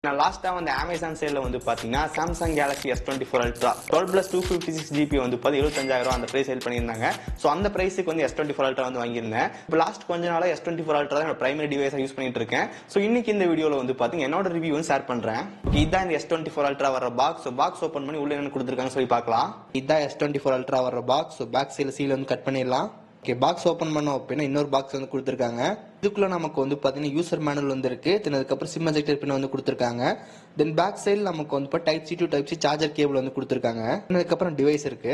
நான் லாஸ்ட்டாக வந்து அமேசான் சேலில் வந்து பார்த்தீங்கன்னா Samsung Galaxy S24 ultra 12+256GB வந்து 75,000 அந்த ப்ரைஸ் சேல் பண்ணியிருந்தாங்க. ஸோ அந்த ப்ரைஸுக்கு வந்து S24 அல்ட்ரா வந்து வாங்கியிருந்தேன். இப்போ லாஸ்ட் கொஞ்ச நாளாக S24 அல்ட்ரா தான் என்னோட பிரைமரி டிவைஸாக யூஸ் பண்ணிட்டு இருக்கேன். ஸோ இன்னைக்கு இந்த வீடியோவில் வந்து பார்த்தீங்கன்னா என்னோட ரிவ்யூ வந்து ஷேர் பண்ணுறேன். இதுதான் இந்த S24 அல்ட்ரா வர பாக்ஸ். ஸோ பாக்ஸ் ஓப்பன் பண்ணி உள்ள என்ன கொடுத்துருக்காங்க சொல்லி பார்க்கலாம். இதுதான் S24 அல்ட்ரா வர பாக்ஸ். ஸோ பேக் சைடில் வந்து கட் பண்ணிடலாம். ஓகே, பாக்ஸ் ஓப்பன் பண்ணோம் அப்படின்னா இன்னொரு பாக்ஸ் வந்து கொடுத்துருக்காங்க. இதுக்குள்ள நமக்கு வந்து பார்த்தீங்கன்னா யூசர் மேனுவல் வந்து இருக்கு. அதுக்கப்புறம் சிம் எஜெக்டர் பின் வந்து கொடுத்துருக்காங்க. தென் பேக் சைடில் நமக்கு வந்து இப்போ type C to type C charger cable வந்து கொடுத்துருக்காங்க. அதுக்கப்புறம் டிவைஸ் இருக்கு.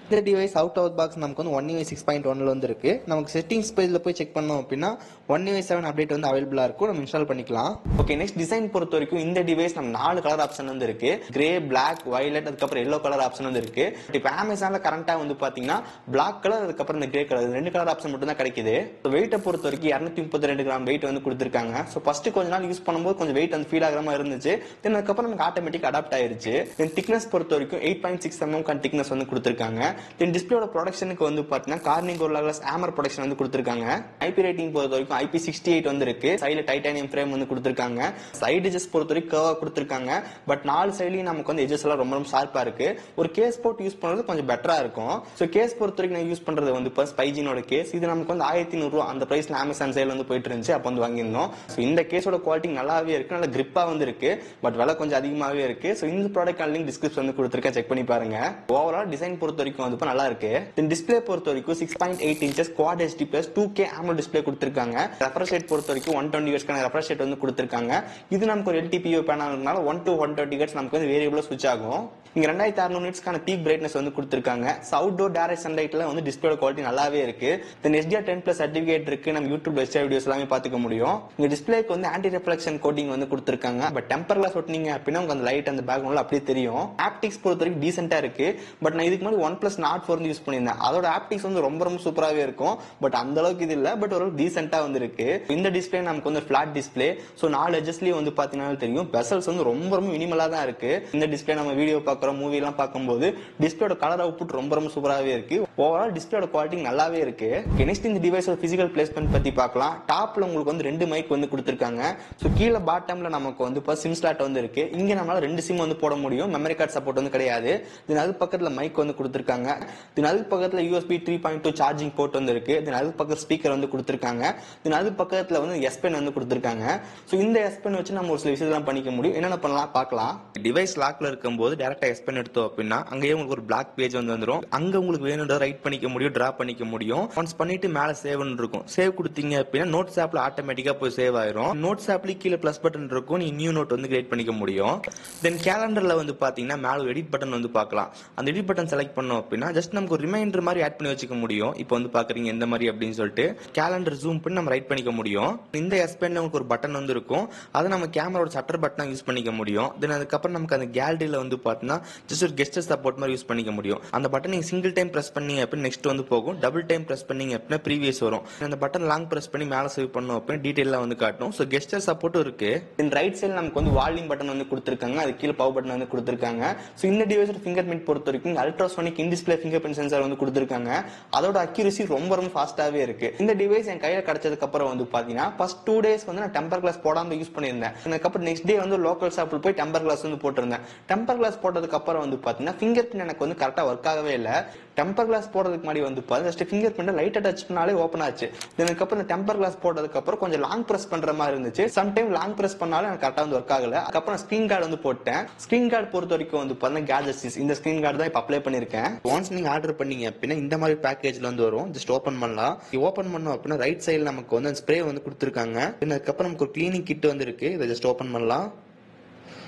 இந்த டிவைஸ் அவுட் ஆஃப் பாக்ஸ் நமக்கு வந்து 1UI 6.1 வந்து இருக்கு. நமக்கு செட்டிங்ஸ் பேஜ்ல போய் செக் பண்ணோம் அப்படின்னா 1UI 7 அப்டேட் வந்து அவைலபிளா இருக்கும். நம்ம இன்ஸ்டால் பண்ணிக்கலாம். ஓகே, நெக்ஸ்ட் டிசைன் பொறுத்த வரைக்கும் இந்த டிவைஸ் நம்ம 4 கலர் ஆப்ஷன் வந்து இருக்கு. கிரே, பிளாக், வயலட், அதுக்கப்புறம் எல்லோ கலர் ஆப்ஷன் வந்து இருக்கு. இப்போ அமேசான்ல கரண்டா வந்து பாத்தீங்கன்னா பிளாக் கலர், அதுக்கப்புறம் இந்த கிரே கலர், 2 கலர் ஆப்ஷன் மட்டும் தான் கிடைக்குது. வெயிட்டை பொறுத்த வரைக்கும் 232 கிராம் வெயிட் வந்து கொடுத்துருக்காங்க. ஸோ ஃபர்ஸ்ட் கொஞ்ச நாள் யூஸ் பண்ணும்போது கொஞ்சம் வெயிட் வந்து ஃபீல் ஆகிற மாதிரி இருந்துச்சு. தென் அதுக்கப்புறம் நமக்கு ஆட்டோமேட்டிக் அடாப்ட் ஆயிருச்சு. தென் திக்னஸ் பொறுத்த வரைக்கும் 8.6 mm திக்னஸ் வந்து கொடுத்துருக்காங்க. தென் டிஸ்பிளேயோட ப்ரொடக்ஷனுக்கு வந்து பாத்தீங்கன்னா கார்னிங் கோரில்லா கிளாஸ் ஆமர் ப்ரொடக்ஷன் வந்து கொடுத்துருக்காங்க. IP ரேட்டிங் பொறுத்த வரைக்கும் IP68 வந்து இருக்கு. சைடுல டைட்டானியம் ஃப்ரேம் வந்து கொடுத்துருக்காங்க. சைடு எட்ஜஸ் பொறுத்த வரைக்கும் கர்வா கொடுத்துருக்காங்க. பட் 4 சைடுலயும் நமக்கு வந்து எட்ஜஸ் எல்லாம் ரொம்ப ஷார்ப்பா இருக்கு. ஒரு கேஸ் போட்டு யூஸ் பண்றது கொஞ்சம் பெட்டரா இருக்கும். ஸோ கேஸ் பொறுத்த வரைக்கும் நான் யூஸ் பண்றது வந்து இப்போ ஸ்பைஜினோட கேஸ். இது நமக்கு வந்து 1100 ரூபா அந்த பிரைஸ்ல அமேசான் சேல் வந்து போயிட்டு இருந்துச்சு. அப்போ வந்து வாங்கியிருந்தோம். ஸோ இந்த கேஸோட குவாலிட்டி நல்லாவே இருக்கு, நல்ல கிரிப்பா வந்து இருக்கு. பட் விலை கொஞ்சம் அதிகமாகவே இருக்கு. ஸோ இந்த ப்ராடக்ட் லிங்க் டிஸ்கிரிப்ஷன் வந்து கொடுத்துருக்கேன், செக் பண்ணி பாருங்க. ஓவரால் டிசைன் பொறுத்த வரைக்கும் வந்து நல்லா இருக்கு. டிஸ்பிளே பொறுத்த வரைக்கும் 6.8 inches Quad HD Plus 2K AMOLED display கொடுத்திருக்காங்க. ரெஃப்ரெஷ் ரேட் பொறுத்த வரைக்கும் 120 Hz கான ரெஃப்ரெஷ் ரேட் வந்து கொடுத்திருக்காங்க. இது நமக்கு ஒரு LTPO பேனல்னால 1 to 120 Hz நமக்கு வந்து வேரியபிளா ஸ்விட்ச் ஆகும். இங்க 2600 nits கான பீக் பிரைட்னஸ் வந்து கொடுத்திருக்காங்க. அவுட்டோர் டைரக்ட் சன்லைட்ல வந்து டிஸ்பிளேயோட குவாலிட்டி நல்லாவே இருக்கு. தென் HDR10+ சர்டிபிகேட் இருக்கு. நம்ம யூடியூப் HDR வீடியோஸ் எல்லாமே பாத்துக்க முடியும். இங்க டிஸ்பிளேக்கு வந்து ஆன்டி ரிஃப்ளெக்ஷன் கோட்டிங் வந்து கொடுத்திருக்காங்க. பட் டெம்பர் கிளாஸ் ஒட்டினீங்க அப்படின்னா உங்களுக்கு அந்த லைட் அந்த பேக்ரவுண்ட்ல அப்படியே தெரியும். ஆப்டிக்ஸ் பொறுத்த வரைக்கும் டீசென்ட்டா இருக்கு. பட் நான் இதுக்கு முன்னாடி OnePlus Nord 4 யூஸ் பண்ணியிருந்தேன். அதோட ஆப்டிக்ஸ் வந்து ரொம்ப சூப்பராகவே இருக்கும். பட் அந்த அளவுக்கு இது இல்ல. பட் ஒரு டீசென்ட்டா வந்து இருக்கு. இந்த டிஸ்பிளே நமக்கு வந்து ஃபிளாட் டிஸ்பிளே. ஸோ 4 எட்ஜஸ்லயும் வந்து பாத்தீங்கன்னா தெரியும். பெசல்ஸ் வந்து ரொம்ப மினிமலா தான் இருக்கு. இந்த டிஸ்பிளே நம்ம வீடியோ பாக்குறோம், மூவி எல்லாம் பார்க்கும்போது டிஸ்பிளேயோட கலர் அவுட்புட் ரொம்ப சூப்பராகவே இருக்கு. ஓவரால் டிஸ்பிளேயோட குவாலிட்டி நல்லாவே இருக்கு. நெக்ஸ்ட் இந்த டிவைஸோட பிசிக்கல் பிளேஸ்மெண்ட் பத்தி பார்க்கலாம். டாப்ல உங்களுக்கு வந்து 2 மைக் வந்து கொடுத்திருக்காங்க. ஸோ கீழே பாட்டம்ல நமக்கு வந்து இப்போ சிம் ஸ்லாட் வந்து இருக்கு. இங்க நம்மளால 2 சிம் வந்து போட முடியும். மெமரி கார்டு சப்போர்ட் வந்து கிடையாது. தென் அது பக்கத்துல மைக் வந்து கொடுத்திருக்காங்க. தென் அது பக்கத்துல USB 3.2 சார்ஜிங் போர்ட் வந்து இருக்கு. தென் அது பக்கத்துல ஸ்பீக்கர் வந்து கொடுத்திருக்காங்க. தென் அது பக்கத்துல வந்து S Pen வந்து கொடுத்திருக்காங்க. சோ இந்த S Pen வச்சு நம்ம ஒரு சில விஷயத்தெல்லாம் பண்ணிக்க முடியும். என்னென்ன பண்ணலாம் பார்க்கலாம். டிவைஸ் லாக்ல இருக்கும்போது டைரக்டா S Pen எடுத்தோம் அப்படின்னா அங்கேயே உங்களுக்கு ஒரு பிளாக் பேஜ் வந்து வந்துரும். அங்க உங்களுக்கு வேணும்ன்ற ரைட் பண்ணிக்க முடியும், டிரா பண்ணிக்க முடியும். ஒன்ஸ் பண்ணிட்டு மேல சேவ்னு இருக்கும். சேவ் கொடுத்தீங்க அப்படின்னா நோட்ஸ் ஆப்ல ஆட்டோமேட்டிக்கா போய் சேவ் ஆயிரும். நோட்ஸ் ஆப்ல கீழே பிளஸ் பட்டன் இருக்கும். நீ நியூ நோட் வந்து கிரியேட் பண்ணிக்க முடியும். தென் கேலண்டர்ல வந்து பாத்தீங்கன்னா மேல எடிட் பட்டன் வந்து பார்க்கலாம். அந்த எடிட் பட்டன் செலக்ட் பண்ணோம் அப்படின்னா ஜஸ்ட் நமக்கு ஒரு ரிமைண்டர் மாதிரி ஆட் பண்ணி வச்சுக்க முடியும். இப்போ வந்து பாக்குறீங்க எந்த மாதிரி அப்படின்னு சொல்லிட்டு கேலண்டர் ஜூம் பண்ணி நம்ம ரைட் பண்ணிக்க முடியும். இந்த S Pen நமக்கு ஒரு பட்டன் வந்து இருக்கும். அதை நம்ம கேமராவோட ஷட்டர் பட்டனா யூஸ் பண்ணிக்க முடியும். தென் அதுக்கப்புறம் நமக்கு அந்த கேலரியில வந்து பாத்தீங்கன்னா ஜஸ்ட் ஒரு கெஸ்டர் சப்போர்ட் மாதிரி யூஸ் பண்ணிக்க முடியும். அந்த பட்டன் நீங்க சிங்கிள் டைம் பிரஸ் பண்ணீங்க அப்படின்னா நெக்ஸ்ட் வந்து போகும். டபுள் டைம் பிரஸ் பண்ணீங்க அப்படின்னா ப்ரீவியஸ் வரும். அந்த பட்டன் லாங் பிரஸ் பண்ணி மேல சேவ் பண்ணோம் அப்படின்னா டீடைலா வந்து காட்டும். ஸோ கெஸ்டர் சப்போர்ட்டும் இருக்கு. தென் ரைட் சைடு நமக்கு வந்து வால்யூம் பட்டன் வந்து கொடுத்திருக்காங்க. அது கீழே பவர் பட்டன் வந்து கொடுத்திருக்காங்க. ஸோ இந்த டிவைஸோட ஃபிங்கர் பிரிண்ட் பொறுத்த வரைக்கும் ultrasonic in display finger print sensor வந்து கொடுத்திருக்காங்க. அதோட அக்யூரசி ரொம்ப ஃபாஸ்டாவே இருக்கு. இந்த டிவைஸ் என் கையில கிடைச்சதுக்கு அப்புறம் வந்து பாத்தீங்கன்னா ஃபர்ஸ்ட் 2 days வந்து நான் டெம்பர் கிளாஸ் போடாம யூஸ் பண்ணியிருந்தேன். அதுக்கப்புறம் நெக்ஸ்ட் டே வந்து லோக்கல் ஷாப்ல போய் டெம்பர் கிளாஸ் வந்து போட்டிருந்தேன். டெம்பர் கிளாஸ் போட்டதுக்கு அப்புறம் வந்து பாத்தீங்கன்னா ஃபிங்கர் பிரிண்ட் எனக்கு வந்து கரெக்டா ஒர்க் ஆகவே இல்லை. டெம்பர் கிளாஸ் போடுறதுக்கு முன்னாடி வந்து ஜஸ்ட் ஃபிங்கர் பிரிண்ட் லைட்டா டச் பண்ணாலே ஓபன் ஆச்சு. அதுக்கப்புறம் இந்த டெம்பர் கிளாஸ் போட்டதுக்கு அப்புறம் கொஞ்சம் லாங் பிரஸ் பண்ற மாதிரி இருந்துச்சு. சம்டைம் லாங் பிரஸ் பண்ணாலும் எனக்கு கரெக்டா வந்து ஒர்க் ஆகல. அதுக்கப்புறம் ஸ்கிரீன் கார்டு வந்து போட்டேன். ஸ்கிரீன் கார்டு பொறுத்த வரைக்கும் வந்து பாத்தீங்கன்னா கேஜெட்ஸ் இந்த ஸ்கிரீன் கார்டு தான் இப்ப அப்ளை பண்ணிருக்கேன். ஒன்ஸ் நீங்க ஆர்டர் பண்ணீங்க அப்படின்னா இந்த மாதிரி பேக்கேஜ்ல வந்து வரும். ஜஸ்ட் ஓபன் பண்ணலாம். ஓபன் பண்ணோம் அப்படின்னா ரைட் சைடுல நமக்கு வந்து ஸ்ப்ரே வந்து கொடுத்திருக்காங்க. அதுக்கப்புறம் நமக்கு ஒரு கிளீனிங் கிட் வந்து இருக்கு. இதை ஜஸ்ட் ஓபன் பண்ணலாம்.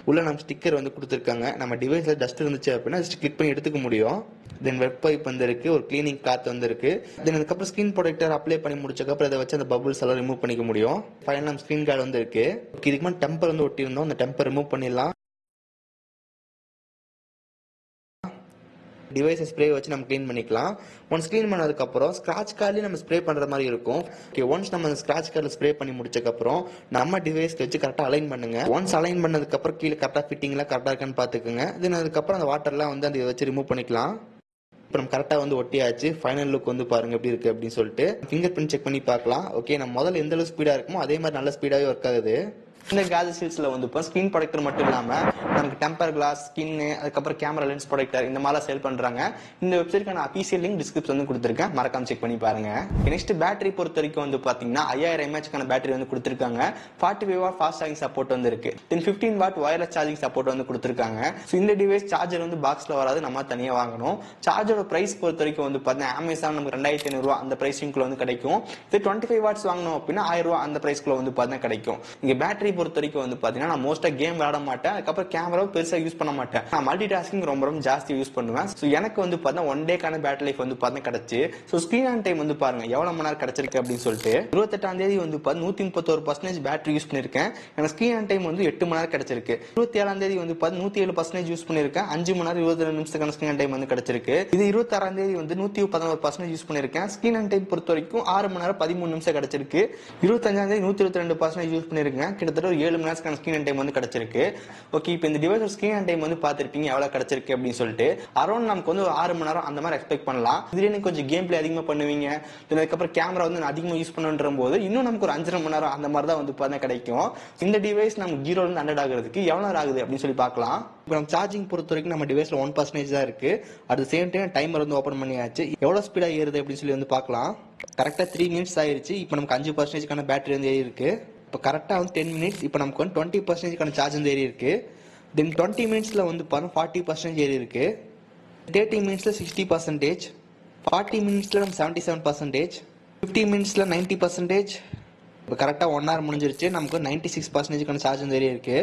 உள்ள நம்ம ஸ்டிக்கர் வந்து கொடுத்திருக்காங்க. நம்ம டிவைஸ்ல டஸ்ட் இருந்துச்சு அப்படின்னா ஜஸ்ட் கிளிக் பண்ணி எடுத்துக்க முடியும். தென் வெப் பைப் வந்து இருக்கு. ஒரு கிளீனிங் கிளாத் வந்து இருக்கு. தென் அதுக்கப்புறம் ஸ்கிரீன் ப்ரொடெக்டர் அப்ளை பண்ணி முடிச்சக்கப்புறம் இதை வச்சு அந்த பபிள்ஸ் எல்லாம் ரிமூவ் பண்ணிக்க முடியும். ஃபைனல் நம்ம ஸ்கிரீன் கார்டு வந்து இருக்கு. இதுக்கு முன்னாடி டெம்பர் வந்து ஒட்டி இருந்தோம். அந்த டெம்பர் ரிமூவ் பண்ணிடலாம். டிவைஸ் ஸ்ப்ரே வச்சு நம்ம க்ளீன் பண்ணிக்கலாம். ஒன்ஸ் க்ளீன் பண்ணதுக்கு அப்புறம் ஸ்கிராட்ச் கார்ட்லயே நம்ம ஸ்ப்ரே பண்ற மாதிரி இருக்கும். ஓகே, ஒன்ஸ் நம்ம அந்த ஸ்கிராட்ச் கார்ட்ல ஸ்ப்ரே பண்ணி முடிச்சதுக்கு அப்புறம் நம்ம டிவைஸ் வச்சு கரெக்டா அலைன் பண்ணுங்க. ஒன்ஸ் அலைன் பண்ணதுக்கு அப்புறம் கீழே கரெக்டா ஃபிட்டிங்ல கரெக்டா இருக்கான்னு பாத்துக்கோங்க. தென் அதுக்கப்புறம் அந்த வாட்டர்லாம் வந்து அந்த வச்சு ரிமூவ் பண்ணிக்கலாம். இப்போ நம்ம கரெக்டாக வந்து ஒட்டியாச்சு. ஃபைனல் லுக் வந்து பாருங்க எப்படி இருக்கு அப்படின்னு சொல்லிட்டு ஃபிங்கர் பிரிண்ட் செக் பண்ணி பார்க்கலாம். ஓகே, நம்ம முதல்ல எந்த அளவு ஸ்பீடாக இருக்குமோ அதே மாதிரி நல்ல ஸ்பீடாகவே ஒர்க் ஆகுது. இந்த கேஜெட் சீல்ஸ்ல வந்து இப்போ ஸ்கிரீன் ப்ரொடெக்டர் மட்டும் இல்லாம நமக்கு டெம்பர் கிளாஸ், ஸ்கின், அதுக்கப்புறம் கேமரா லென்ஸ் ப்ரொடெக்டர் இந்த மாதிரிலாம் சேல் பண்றாங்க. இந்த வெப்சைட்க்கான அபிஷியல் லிங்க் டிஸ்கிரிப்ஷன் வந்து கொடுத்துருக்கேன், மறக்காம செக் பண்ணி பாருங்க. நெக்ஸ்ட் பேட்டரி பொறுத்த வரைக்கும் வந்து பாத்தீங்கன்னா 5000 mAh பேட்டரி வந்து கொடுத்துருக்காங்க. 45 வாட் ஃபாஸ்ட் சார்ஜிங் சப்போர்ட் வந்து இருக்கு. 15 வாட் வயர்லெஸ் சார்ஜிங் சப்போர்ட் வந்து கொடுத்துருக்காங்க. ஸோ இந்த டிவைஸ் சார்ஜர் வந்து பாக்ஸ்ல வராது, நம்ம தனியா வாங்கணும். சார்ஜரோட பிரைஸ் பொறுத்த வரைக்கும் வந்து பாத்தீங்கன்னா அமேசான் நமக்கு 2500 ரூபா அந்த பிரைசிங்ல வந்து கிடைக்கும். இது 25 வாட்ஸ் வாங்கணும் அப்படின்னா 1000 ரூபா அந்த பிரைஸ்க்குள்ள வந்து பாத்தீங்கன்னா கிடைக்கும். இங்க பேட்டரி பொறுத்த வரைக்கும் வந்து நான் மோஸ்டா கேம் விளையாட மாட்டேன், அதுக்கப்புறம் கேமராவும் பெருசா யூஸ் பண்ண மாட்டேன். நான் மல்டி டாஸ்கிங் ரொம்ப ஜாஸ்தி யூஸ் பண்ணுவேன். ஸோ எனக்கு வந்து பார்த்தீங்கன்னா 1 டேக்கான பேட்டரி லைஃப் வந்து பார்த்தீங்கன்னா கிடைச்சு. ஸோ ஸ்கிரீன் ஆன் டைம் வந்து பாருங்க எவ்வளவு மணி நேரம் கிடைச்சிருக்கு அப்படின்னு சொல்லிட்டு 28ஆம் தேதி வந்து 131% பேட்டரி யூஸ் பண்ணிருக்கேன். எனக்கு ஸ்கிரீன் ஆன் டைம் வந்து 8 மணி நேரம் கிடைச்சிருக்கு. 27ஆம் தேதி வந்து 107% யூஸ் பண்ணிருக்கேன். 5 மணி நேரம் 22 நிமிஷத்துக்கான ஸ்கிரீன் ஆன் டைம் வந்து கிடைச்சிருக்கு. இது 26ஆம் தேதி வந்து 111% யூஸ் பண்ணிருக்கேன். ஸ்கிரீன் ஆன் டைம் பொறுத்த வரைக்கும் 6 மணி நேரம் 13 நிமிஷம் கிடைச்சிருக்கு. 25ஆம் தேதி 122% யூஸ் பண்ணிருக்கேன். கிட்டத்தட்ட ஒரு 7 மணி நேரம் ஸ்கிரீன் டைம் வந்து கிடைச்சிருக்கு. ஓகே, இப்போ இந்த டிவைஸ் ஸ்கிரீன் டைம் வந்து பார்த்திருப்பீங்க எவ்வளவு கிடைச்சிருக்கு அப்படின்னு சொல்லிட்டு. அரௌண்ட் நமக்கு வந்து 6 மணி நேரம் அந்த மாதிரி எக்ஸ்பெக்ட் பண்ணலாம். இதுல நீங்க கொஞ்சம் கேம் பிளே அதிகமா பண்ணுவீங்க, அதுக்கப்புறம் கேமரா வந்து அதிகமா யூஸ் பண்ணுன்ற போது இன்னும் நமக்கு ஒரு 5.5 மணி நேரம் அந்த மாதிரி தான் வந்து பார்த்தா கிடைக்கும். இந்த டிவைஸ் நமக்கு 0 இருந்து 100 ஆகுறதுக்கு எவ்வளவு நேரம் ஆகுது அப்படின்னு சொல்லி பார்க்கலாம். இப்போ நம்ம சார்ஜிங் பொறுத்த வரைக்கும் நம்ம டிவைஸ்ல 1% தான் இருக்கு. At the same time timer வந்து ஓபன் பண்ணியாச்சு. எவ்வளவு ஸ்பீடா ஏறுது அப்படின்னு சொல்லி வந்து பார்க்கலாம். கரெக்டா 3 மினிட்ஸ் ஆயிருச்சு. இப்போ நமக்கு 5%க்கான பேட்டரி வந்து ஏறி இருக்கு. இப்போ கரெக்டாக வந்து 10 மினிட்ஸ். இப்போ நமக்கு வந்து 20%க்கான சார்ஜ் வந்து ஏறி இருக்கு. தென் 20 மினிட்ஸ்ல வந்து 40% ஏறி இருக்கு. 30 மினிட்ஸ்ல 60%, 40 மினிட்ஸ்ல நம்ம 77%, 50 மினிட்ஸ்ல 90%. இப்போ கரெக்டாக 1 ஹவர் முடிஞ்சிருச்சு. நமக்கு 96%க்கான சார்ஜ் வந்து ஏறி இருக்கு.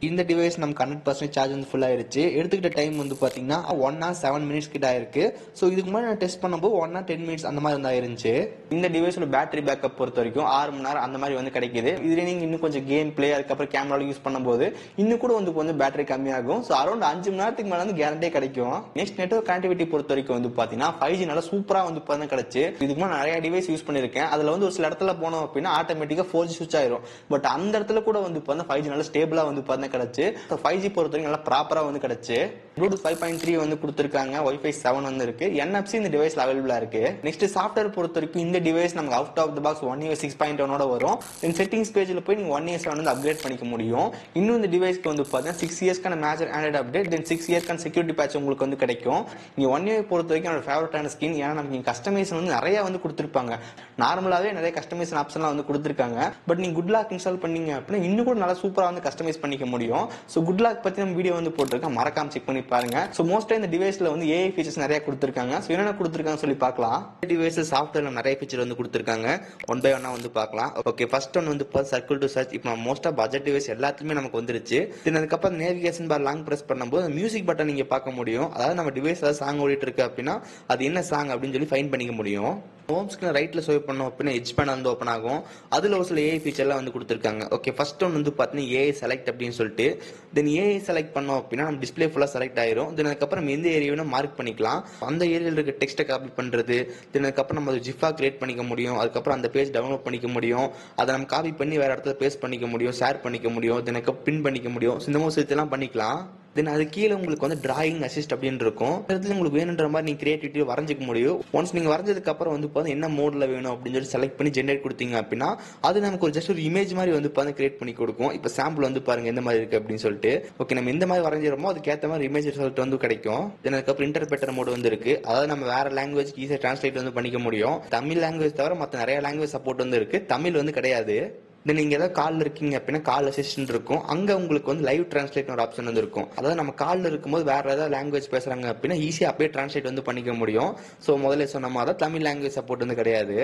இந்த டிவைஸ் நமக்கு 100% சார்ஜ் வந்து ஃபுல் ஆயிருச்சு. எடுத்துக்கிட்ட டைம் வந்து பாத்தீங்கன்னா 1 hour 7 minutes கிட்ட ஆயிருக்கு. ஸோ இதுக்கு முன்னாடி நான் டெஸ்ட் பண்ணும்போது 1 hour 10 minutes அந்த மாதிரி வந்து ஆயிருந்துச்சு. இந்த டிவைஸோட பேட்டரி பேக்கப் பொறுத்த வரைக்கும் 6 மணி நேரம் அந்த மாதிரி வந்து கிடைக்குது. இதுல நீங்க இன்னும் கொஞ்சம் கேம் பிளே அதுக்கப்புறம் கேமரா யூஸ் பண்ணும்போது இன்னும் கூட வந்து கொஞ்சம் பேட்டரி கம்மியாகும். ஸோ அரௌண்ட் 5 மணி நேரத்துக்கு மேல வந்து கேரண்டியே கிடைக்கும். நெக்ஸ்ட் நெட்வொர்க் கனெக்டிவிட்டி பொறுத்த வரைக்கும் வந்து பாத்தீங்கன்னா 5G நல்லா சூப்பரா வந்து பார்த்தா கிடைச்சு. இதுக்கு முன்னாடி நிறைய டிவைஸ் யூஸ் பண்ணிருக்கேன். அதுல வந்து ஒரு சில இடத்துல போனோம் அப்படின்னா ஆட்டோமேட்டிக்கா 4G சுவிச் ஆயிரும். பட் அந்த இடத்துல கூட வந்து பார்த்தா 5G நல்லா ஸ்டேபிளா வந்து பார்த்தா கிடைச்சு. 5G பொறுத்த வரைக்கும் நல்லா ப்ராப்பரா வந்து கிடைச்சு. Bluetooth 5.3 வந்து கொடுத்திருக்காங்க. Wi-Fi 7 வந்து இருக்கு. NFC இந்த டிவைஸ்ல அவைலபிளா இருக்கு. நெக்ஸ்ட் சாஃப்ட்வேர் பொறுத்த வரைக்கும் இந்த டிவைஸ் நமக்கு out of the box 1 UI 6.1 ஓட வரும். தென் செட்டிங்ஸ் பேஜ்ல போய் நீங்க 1 years வந்து அப்கிரேட் பண்ணிக்க முடியும். இன்னும் இந்த டிவைஸ்க்கு வந்து பார்த்தா 6 இயர்ஸ்க்கான மேஜர் ஆண்ட்ராய்டு அப்டேட், தென் 6 இயர்ஸ்க்கான செக்யூரிட்டி பேட்ச் உங்களுக்கு வந்து கிடைக்கும். இங்க 1 UI பொறுத்த வரைக்கும் என்னோட ஃபேவரட்டான ஸ்கின். ஏன்னா நமக்கு கஸ்டமைசேஷன் வந்து நிறைய வந்து கொடுத்திருப்பாங்க. நார்மலாவே நிறைய கஸ்டமைசேஷன் ஆப்ஷன்லாம் வந்து கொடுத்திருக்காங்க. பட் நீங்க குட் லாக் இன்ஸ்டால் பண்ணீங்க அப்படின்னா இன்னும் கூட நல்லா சூப்பரா வந்து கஸ்டமைஸ் பண்ணிக்க முடியும். சோ குட் லாக் பத்தி நம்ம வீடியோ வந்து போட்டுருக்கேன், மறக்காம செக் பண்ணி பாருங்க. சோ மோஸ்டா இந்த டிவைஸ்ல வந்து AI ஃபீச்சர்ஸ் நிறைய கொடுத்திருக்காங்க. சோ என்னென்ன கொடுத்திருக்காங்க சொல்லி பார்க்கலாம். இந்த டிவைஸ்ல சாஃப்ட்வேர்ல நிறைய ஃபீச்சர் வந்து கொடுத்திருக்காங்க. ஒன் பை ஒன்னா வந்து பார்க்கலாம். ஓகே, ஃபர்ஸ்ட் ஒன் வந்து சர்க்கிள் டு சர்ச். இப்போ மோஸ்டா பட்ஜெட் டிவைஸ் எல்லாத்துலயுமே நமக்கு வந்துருச்சு. தென் அதுக்கப்புறம் நேவிகேஷன் பார் லாங் பிரஸ் பண்ணும்போது மியூசிக் பட்டன் நீங்க பார்க்க முடியும். அதாவது நம்ம டிவைஸ் ஏதாவது சாங் ஓடிட்டு இருக்கு அப்படின்னா அது என்ன சாங் அப்படின்னு சொல்லி ஃபைண்ட் பண்ணிக்க முடியும். ஹோம் ஸ்கிரீன் ரைட்ல ஸ்வைப் பண்ணோம் அப்படின்னா எட்ஜ் பேனல் வந்து ஓப்பன் ஆகும். அதுல ஒரு சில AI ஃபீச்சர்லாம் வந்து கொடுத்திருக்காங்க. ஓகே, ஃபர்ஸ்ட் ஒன் வந்து பாத்தீங்கன்னா AI செலக்ட் அப்படின்னு சொல்லிட்டு. தென் AI செலக்ட் பண்ணோம் அப்படின்னா நம்ம டிஸ்பிளே ஃபுல்லா செலக்ட் ஆயிரும். தென் அதுக்கப்புறம் எந்த ஏரியாவை மார்க் பண்ணிக்கலாம். அந்த ஏரியாவில் இருக்க டெக்ஸ்ட்டை காப்பி பண்றது. தென் அதுக்கப்புறம் நம்ம ஜிஃபா கிரியேட் பண்ணிக்க முடியும். அதுக்கப்புறம் அந்த பேஜ் டவுன்லோட் பண்ணிக்க முடியும். அதை நம்ம காப்பி பண்ணி வேற இடத்துல பேஸ்ட் பண்ணிக்க முடியும், ஷேர் பண்ணிக்க முடியும், தென் பின் பண்ணிக்க முடியும். இந்த மாதிரி விஷயத்தெல்லாம் பண்ணிக்கலாம். தென் அது கீழே உங்களுக்கு வந்து டிராயிங் அசிஸ்ட் அப்படின்னு இருக்கும். இடத்துல உங்களுக்கு வேணுன்ற மாதிரி நீங்க கிரியேட்டிவிட்டி வரைஞ்சிக்க முடியும். ஒன்ஸ் நீங்க வரைஞ்சதுக்கு அப்புறம் வந்து என்ன மோட்ல வேணும் அப்படின்னு சொல்லி செலக்ட் பண்ணி ஜென்ரேட் கொடுத்தீங்க அப்படின்னா அது நமக்கு ஒரு ஜஸ்ட் ஒரு இமேஜ் மாதிரி வந்து கிரியேட் பண்ணி கொடுக்கும். இப்போ சாம்பிள் வந்து பாருங்க எந்த மாதிரி இருக்கு அப்படின்னு சொல்லிட்டு. ஓகே, நம்ம எந்த மாதிரி வரைஞ்சிரோமோ அதுக்கு ஏற்ற மாதிரி இமேஜ் ரிசல்ட் வந்து கிடைக்கும். தென் அதுக்கப்புறம் இன்டர்பிரட்டர் மோட் வந்து இருக்கு. அதாவது நம்ம வேற லாங்குவேஜ் ஈஸியா டிரான்ஸ்லேட் வந்து பண்ணிக்க முடியும். தமிழ் லாங்குவேஜ் தவிர மற்ற நிறைய லாங்குவேஜ் சப்போர்ட் வந்து இருக்கு. தமிழ் வந்து கிடையாது. நீங்க ஏதாவது கால்ல இருக்கீங்க அப்படின்னா கால் அசிஸ்டன்ட் இருக்கும். அங்க உங்களுக்கு வந்து லைவ் டிரான்ஸ்லேட் ஒரு ஆப்ஷன் வந்து இருக்கும். அதாவது நம்ம கால்ல இருக்கும்போது வேற ஏதாவது லாங்குவேஜ் பேசுறாங்க அப்படின்னா ஈஸியா அப்படியே டிரான்ஸ்லேட் வந்து பண்ணிக்க முடியும். சோ முதல்ல சொன்ன மாதிரி தமிழ் லாங்குவேஜ் சப்போர்ட் வந்து கிடையாது.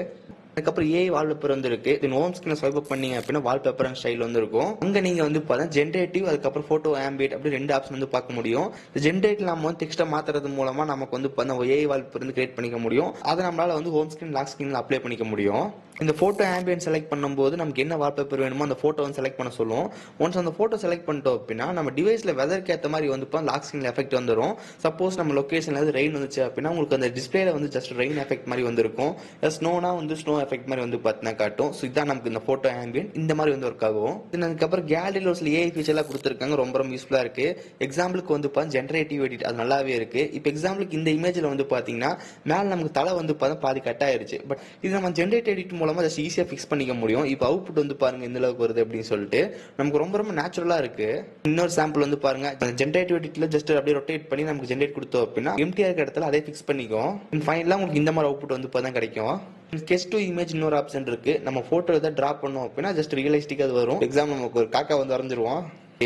அதுக்கப்புறம் AI வால்பேப்பர் வந்து இருக்கு. தென் ஹோம் ஸ்கிரீன் ஸ்வைப் பண்ணீங்க அப்படின்னா வால்பேப்பர் அண்ட் ஸ்டைல் வந்து இருக்கும். அங்க நீங்க வந்து பார்த்தா ஜென்ரேட்டிவ் அதுக்கப்புறம் போட்டோ ஆம்பியன்ட் அப்படி 2 ஆப்ஷன் வந்து பார்க்க முடியும். ஜென்ரேட்டிவ் நம்ம வந்து டெக்ஸ்ட்டை மாத்துறது மூலமா நமக்கு வந்து AI வால்பேப்பர் வந்து கிரியேட் பண்ணிக்க முடியும். அதை நம்மளால வந்து ஹோம் ஸ்கிரீன் லாக் ஸ்கிரீன்ல அப்ளை பண்ணிக்க முடியும். இந்த போட்டோ ஆம்பியன்ட் செலக்ட் பண்ணும்போது நமக்கு என்ன வால்பேப்பர் வேணுமோ அந்த போட்டோ வந்து செலக்ட் பண்ண சொல்லும். ஒன்ஸ் அந்த போட்டோ செலக்ட் பண்ணிட்டோம் அப்படின்னா நம்ம டிவைஸ்ல வெதருக்கு ஏற்ற மாதிரி வந்து லாக் ஸ்கிரீன் எஃபெக்ட் வந்துடும். சப்போஸ் நம்ம லொகேஷன்ல ரெயின் வந்துச்சு அப்படின்னா உங்களுக்கு அந்த டிஸ்பிளேல வந்து ஜஸ்ட் ரெயின் எஃபெக்ட் மாதிரி வந்திருக்கும். ஸ்னோனா வந்து ஸ்னோ எஃபெக்ட் மாதிரி வந்து பார்த்தீங்கன்னா காட்டும். ஸோ இதான் நமக்கு இந்த போட்டோ ஆம்பியன்ட் இந்த மாதிரி வந்து ஒர்க் ஆகும். அதுக்கப்புறம் கேலரியில் ஒரு சில ஏஐ ஃபீச்சர்லாம் கொடுத்துருக்காங்க, ரொம்ப ரொம்ப யூஸ்ஃபுல்லாக இருக்கு. எக்ஸாம்பிளுக்கு வந்து ஜென்ரேட்டிவ் எடிட் அது நல்லாவே இருக்கு. இப்போ எக்ஸாம்பிளுக்கு இந்த இமேஜில் வந்து பார்த்தீங்கன்னா மேலே நமக்கு தலை வந்து பாதி கட் ஆயிருச்சு. பட் இது நம்ம ஜென்ரேட் எடிட் மூலமா ஜஸ்ட் ஈஸியாக ஃபிக்ஸ் பண்ணிக்க முடியும். இப்போ அவுட்புட் வந்து பாருங்க எந்த அளவுக்கு வருது அப்படின்னு சொல்லிட்டு நமக்கு ரொம்ப ரொம்ப நேச்சுரலா இருக்கு. இன்னொரு சாம்பிள் வந்து பாருங்க, ஜென்ரேட்டிவ் எடிட்ல ஜஸ்ட் அப்படியே ரொட்டேட் பண்ணி நமக்கு ஜென்ரேட் கொடுத்தோம் அப்படின்னா எம்டிஆர் இருக்க இடத்துல அதே ஃபிக்ஸ் பண்ணிக்கும். ஃபைனலா உங்களுக்கு இந்த மாதிரி அவுட்புட் வந்து தான் கிடைக்கும். ஸ்கெட்ச் டு இமேஜ் இன்னொரு ஆப்ஷன் இருக்கு. நம்ம போட்டோ எதாவது டிரா பண்ணோம் அப்படின்னா ஜஸ்ட் ரியலிஸ்டிக்கா அது வரும். எக்ஸாம் நமக்கு ஒரு காக்கா வந்து வரைஞ்சிருவோம்.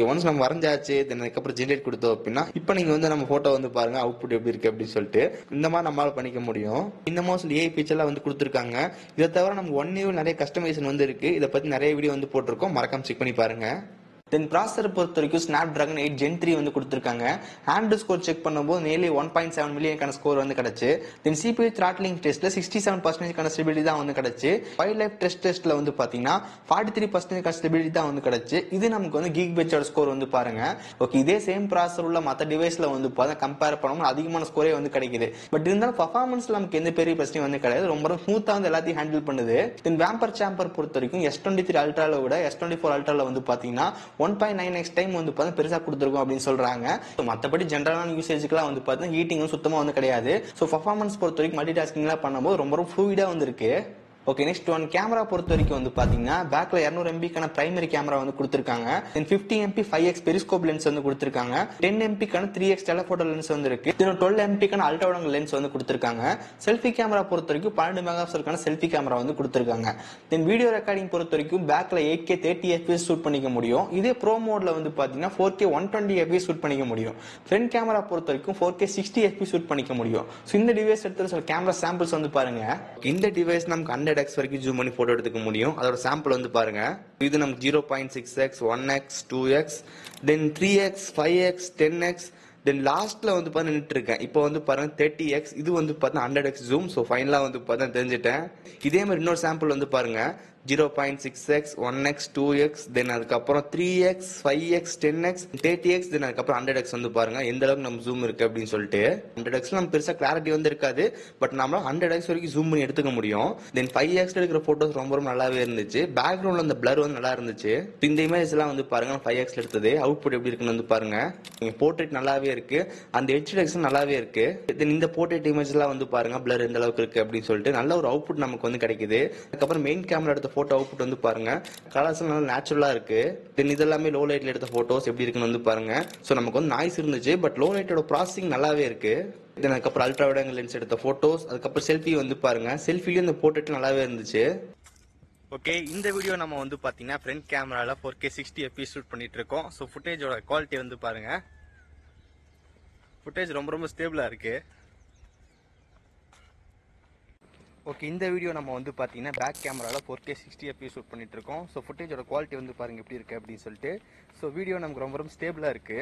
ஒன்ஸ் நம்ம வரைஞ்சாச்சு அதுக்கப்புறம் ஜென்ரேட் கொடுத்தோம் அப்படின்னா இப்போ நீங்க வந்து நம்ம போட்டோ வந்து பாருங்க அவுட்புட் எப்படி இருக்கு அப்படின்னு சொல்லிட்டு இந்த மாதிரி நம்மளால பண்ணிக்க முடியும். இந்த மாதிரி ஏஐ ஃபீச்சர்லாம் வந்து கொடுத்துருக்காங்க. இதை தவிர நமக்கு ஒன் நிறைய கஸ்டமைசேஷன் வந்து இருக்கு. இதை பத்தி நிறைய வீடியோ வந்து போட்டிருக்கோம், மறக்காம செக் பண்ணி பாருங்க. தென் ப்ராசஸர் பொறுத்த வரைக்கும் Snapdragon 8 Gen 3 வந்து கொடுத்துருக்காங்க. ஆண்ட்ராய்டு ஸ்கோர் செக் பண்ணும்போது நேர்லி 1.7 மில்லியனுக்கான ஸ்கோர் வந்து கிடைச்சு. தென் CPU த்ராட்லிங் டெஸ்ட்ல 67% ஸ்டெபிலிட்டி தான் வந்து கிடைச்சு. வைல்ட் லைஃப் டெஸ்ட்ல வந்து பாத்தீங்கன்னா 43% ஸ்டெபிலிட்டி தான் வந்து கிடைச்சு. இது நமக்கு வந்து கீக் பெஞ்சோட ஸ்கோர் வந்து பாருங்க. ஓகே, இதே சேம் ப்ராசஸர் உள்ள மற்ற டிவைஸ்ல வந்து கம்பேர் பண்ணும்போது அதிகமான ஸ்கோரே வந்து கிடைக்குது. பட் இருந்தாலும் பர்ஃபார்மன்ஸ்ல நமக்கு எந்த பெரிய பிரச்சனையும் வந்து கிடையாது. ரொம்ப ஸ்மூத்தா வந்து எல்லாத்தையும் ஹேண்டில் பண்ணுது. தென் வேம்பர் சாம்பர் பொறுத்த வரைக்கும் S23 அல்ட்ரால விட S24 அல்ட்ரால வந்து பாத்தீங்கன்னா 1.9x டைம் வந்து பெருசா கொடுத்துருக்கும் அப்படின்னு சொல்றாங்க. மற்றபடி ஜென்ரலான யூசேஜ்க்குலாம் வந்து பார்த்தீங்கன்னா ஹீட்டிங் சுத்தமா வந்து கிடையாது. ஸோ பர்ஃபார்மன்ஸ் பொறுத்த வரைக்கும் மல்டி டாஸ்கிங்லாம் பண்ணும்போது ரொம்ப ஃப்ளூயிடா வந்து இருக்கு. ஓகே, நெக்ஸ்ட் ஒன் கேமரா பொறுத்த வரைக்கும் வந்து பாத்தீங்கன்னா பேக்ல 200 MB பிரைமரி கேமரா வந்து கொடுத்திருக்காங்க. 50 MP 5x பெரிஸ்கோப் லென்ஸ் வந்து கொடுத்திருக்காங்க. 10 MP 3x டெலபோட்டோ லென்ஸ் வந்து இருக்கு. 12 MP அல்ட்ரா வைட் லென்ஸ் வந்து கொடுத்திருக்காங்க. செல்ஃபி கேமரா பொறுத்த வரைக்கும் 12 மெகாபிக்சலுக்கான செல்ஃபி கேமரா வந்து கொடுத்திருக்காங்க. தென் வீடியோ ரெக்கார்டிங் பொறுத்த வரைக்கும் பேக்ல 8K 30 FPS ஷூட் பண்ணிக்க முடியும். இதே ப்ரோ மோட்ல வந்து பாத்தீங்கன்னா 4K 120 FPS ஷூட் பண்ணிக்க முடியும். ஃப்ரண்ட் கேமரா பொறுத்த வரைக்கும் 4K 60 FPS ஷூட் பண்ணிக்க முடியும். ஸோ இந்த டிவைஸ் எடுத்து சில கேமரா சாம்பிள்ஸ் வந்து பாருங்க. இந்த டிவைஸ் நமக்கு 100x வரைக்கும் ஜூம் பண்ணி போட்டோ எடுத்துக்க முடியும். அதோட சாம்பிள் வந்து பாருங்க. இது நமக்கு 0.6x 1x 2x தென் 3x 5x 10x தென் லாஸ்ட்ல வந்து நின்றுட்டு இருக்கேன். இப்போ வந்து பாருங்க 30x. இது வந்து பார்த்தா 100x ஜூம். ஸோ ஃபைனலா வந்து பார்த்தா தெரிஞ்சுட்டேன். இதே மாதிரி இன்னொரு சாம்பிள் வந்து பாருங்க 0.6x 1x 2x தென் அதுக்கப்புறம் 3x 5x 10x 30x தென் அதுக்கப்புறம் 100x வந்து பாருங்க எந்த அளவுக்கு நம்ம ஜூம் இருக்கு அப்படின்னு சொல்லிட்டு. 100x நம்ம பெருசா கிளாரிட்டி வந்து இருக்காது, பட் நம்மளால 100x வரைக்கும் ஜூம் பண்ணி எடுத்துக்க முடியும். தென் 5x எடுக்கிற போட்டோஸ் ரொம்ப நல்லாவே இருந்துச்சு. பேக்ரவுண்ட்ல அந்த பிளர் வந்து நல்லா இருந்துச்சு. இந்த இமேஜ் எல்லாம் வந்து பாருங்க 5x எடுத்தது அவுட்புட் எப்படி இருக்குன்னு வந்து பாருங்க. நீங்க போர்ட்ரேட் நல்லாவே இருக்கு, அந்த HDX நல்லாவே இருக்கு. தென் இந்த போர்ட்ரேட் இமேஜ் எல்லாம் வந்து பாருங்க பிளர் எந்த அளவுக்கு இருக்கு அப்படின்னு சொல்லிட்டு நல்ல ஒரு அவுட்புட் நமக்கு வந்து கிடைக்குது. அதுக்கப்புறம் மெயின் கேமரா எடுத்த போட்டோ அவுட்புட் வந்து பாருங்க கலர்ஸ் நல்லா நேச்சுரலா இருக்கு. தென் இதெல்லாமே லோ லைட்ல எடுத்த போட்டோஸ் எப்படி இருக்குன்னு வந்து பாருங்க. சோ நமக்கு வந்து நாய்ஸ் இருந்துச்சு, பட் லோ லைட்டோட ப்ராசஸிங் நல்லாவே இருக்கு. தென் அதுக்கப்புறம் அல்ட்ரா வைட் ஆங்கிள் லென்ஸ் எடுத்த போட்டோஸ், அதுக்கப்புறம் செல்ஃபி வந்து பாருங்க செல்ஃபிலயும் இந்த போர்ட்ரேட் நல்லாவே இருந்துச்சு. ஓகே, இந்த வீடியோ நம்ம வந்து பாத்தீங்கன்னா ஃப்ரண்ட் கேமரால 4K 60 FPS ஷூட் பண்ணிட்டு இருக்கோம். ஸோ ஃபுட்டேஜோட குவாலிட்டி வந்து பாருங்க. ஃபுட்டேஜ் ரொம்ப ஸ்டேபிளா இருக்கு. ஓகே, இந்த வீடியோ நம்ம வந்து பார்த்தீங்கன்னா பேக் கேமராவில் 4K 60 FPS ஷூட் பண்ணிட்டு இருக்கோம். ஸோ ஃபுட்டேஜோட குவாலிட்டி வந்து பாருங்க எப்படி இருக்கு அப்படின்னு சொல்லிட்டு. ஸோ வீடியோ நமக்கு ரொம்ப ஸ்டேபிளாக இருக்கு.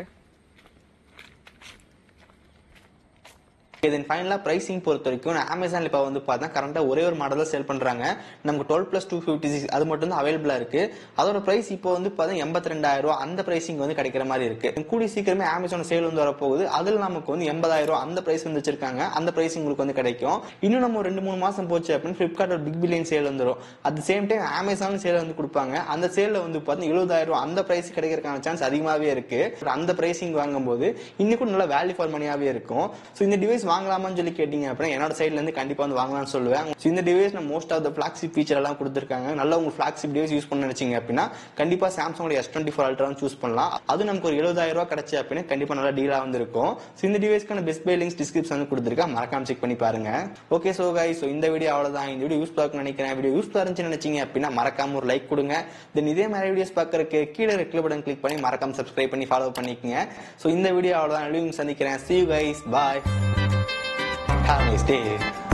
தென் ஃபைனலா பிரைசிங் பொறுத்த வரைக்கும் அமேசான்ல இப்போ வந்து பார்த்தா கரண்டா ஒரே ஒரு மாடல் தான் சேல் பண்றாங்க. நமக்கு 12+256 அது மட்டும் தான் அவைலபிளா இருக்கு. அதோட பிரைஸ் இப்போ வந்து பார்த்தா 82,000 ரூபாய் அந்த பிரைசிங் வந்து கிடைக்கிற மாதிரி இருக்கு. கூடி சீக்கிரமே அமேசான் சேல் வந்து வரப்போகுது. அதில் நமக்கு வந்து 80,000 ரூபாய் அந்த பிரைஸ் வந்து வச்சிருக்காங்க. அந்த பிரைசிங் உங்களுக்கு வந்து கிடைக்கும். இன்னும் நம்ம 2-3 மாசம் போச்சு அப்படின்னு பிளிப்கார்ட் பிக் பில்லியன் சேல் வந்துடும். At same time Amazon sale வந்து கொடுப்பாங்க. அந்த சேல்ல வந்து பார்த்தா 70,000 ரூபாய் அந்த பிரைஸ் கிடைக்கிறதுக்கான சான்ஸ் அதிகமாகவே இருக்கு. அந்த பிரைசிங் வாங்கும்போது இன்னும் கூட நல்ல வேல்யூ ஃபார் மணியாவே இருக்கும். ஸோ இந்த டிவைஸ் வாங்கலாமான்னு சொல்லி கேட்டீங்க அப்படின்னா என்னோட சைட்ல இருந்து கண்டிப்பா வந்து வாங்கலாம்னு சொல்லுவேன். இந்த டிவைஸ் நம்ம most of the flagship feature எல்லாம் கொடுத்துருக்காங்க. நல்லா உங்க ஃபிளாக்ஷிப் டிவைஸ் யூஸ் பண்ண நினைச்சீங்க அப்படின்னா கண்டிப்பா சாம்சங்கோட S24 அல்ட்ரா சூஸ் பண்ணலாம். அது நமக்கு ஒரு 70,000 ரூபாய் கிடைச்சு அப்படின்னா கண்டிப்பா நல்ல டீலா வந்து இருக்கும். இந்த டிவைஸ்க்கான பெஸ்ட் பை லிங்க்ஸ் டிஸ்கிரிப்ஷன் வந்து கொடுத்துருக்கேன், மறக்காம செக் பண்ணி பாருங்க. ஓகே, சோ கைஸ், இந்த வீடியோ அவ்வளவுதான். இந்த வீடியோ யூஸ்ஃபுல்லா இருக்கும்னு நினைக்கிறேன். வீடியோ யூஸ்ஃபுல்லா இருந்துச்சுன்னு நினைச்சீங்க அப்படின்னா மறக்காம ஒரு லைக் கொடுங்க. தென் இதே மாதிரி வீடியோஸ் பார்க்கறதுக்கு கீழே ரெட் பட்டன் கிளிக் பண்ணி மறக்காம சப்ஸ்கிரைப் பண்ணி ஃபாலோ பண்ணிக்கங்க. சோ இந்த வீடியோ அவ்வளவுதான். சந்திக்கிறேன். See you guys. Bye. Have a nice day.